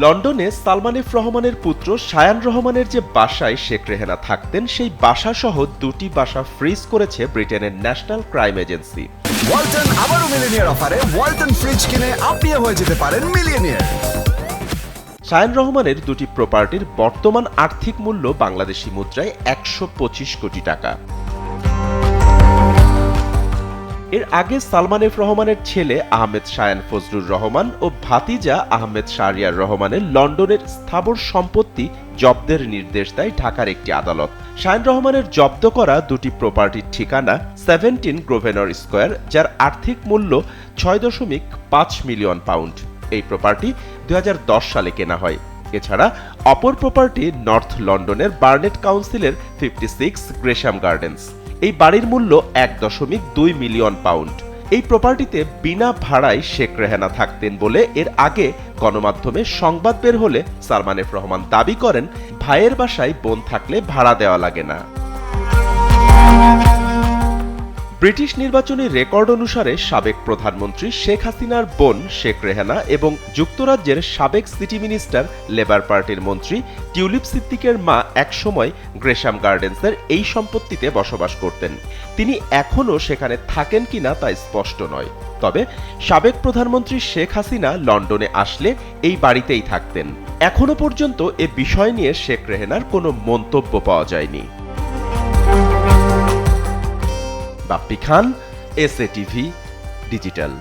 লন্ডনে সালমান এফ রহমানের পুত্র শায়ান রহমানের যে বাসায় শেখ রেহেনা থাকতেন সেই বাসাসহ দুটি বাসা ফ্রিজ করেছে ব্রিটেনের ন্যাশনাল ক্রাইম এজেন্সি। ওয়ালটন আবারও মিলিয়নিয়ার অফারে ওয়ালটন ফ্রিজ কিনে আপনিও হয়ে যেতে পারেন মিলিয়নিয়ার। শায়ান রহমানের দুটি প্রপার্টির বর্তমান আর্থিক মূল্য বাংলাদেশি মুদ্রায় ১২৫ কোটি টাকা। এর আগে সালমান এফ রহমানের ছেলে আহমেদ শায়ান ফজলুর রহমান ও ভাতিজা আহমেদ শাহরিয়ার রহমানের লন্ডনের স্থাবর সম্পত্তি জব্দের নির্দেশ দেয় ঢাকার একটি আদালত। শায়ান রহমানের জব্দ করা দুটি প্রপার্টির ঠিকানা 17 গ্রোভেনর স্কয়ার, যার আর্থিক মূল্য ৬.৫ মিলিয়ন পাউন্ড। এই প্রপার্টি ২০১০ সালে কেনা হয়। এছাড়া অপর প্রপার্টি নর্থ লন্ডনের বার্নেট কাউন্সিলের 56 গ্রেশাম গার্ডেন্স। এই বাড়ির মূল্য ১.২ মিলিয়ন পাউন্ড। এই প্রপার্টিতে বিনা ভাড়ায় শেখ রেহেনা থাকতেন বলে এর আগে গণমাধ্যমে সংবাদ বের হলে সালমান এফ রহমান দাবি করেন, ভাইয়ের বাসায় বোন থাকলে ভাড়া দেওয়া লাগে না। ব্রিটিশ নির্বাচনী রেকর্ড অনুসারে সাবেক প্রধানমন্ত্রী শেখ হাসিনার বোন শেখ রেহেনা এবং যুক্তরাজ্যের সাবেক সিটি মিনিস্টার লেবার পার্টির মন্ত্রী টিউলিপ সিদ্দিকের মা একসময় গ্রেশাম গার্ডেন্সের এই সম্পত্তিতে বসবাস করতেন। তিনি এখনও সেখানে থাকেন কিনা তা স্পষ্ট নয়। তবে সাবেক প্রধানমন্ত্রী শেখ হাসিনা লন্ডনে আসলে এই বাড়িতেই থাকতেন। এখনো পর্যন্ত এ বিষয় নিয়ে শেখ রেহেনার কোনো মন্তব্য পাওয়া যায়নি। বাপ্পি খান, এসএ টিভি ডিজিটাল।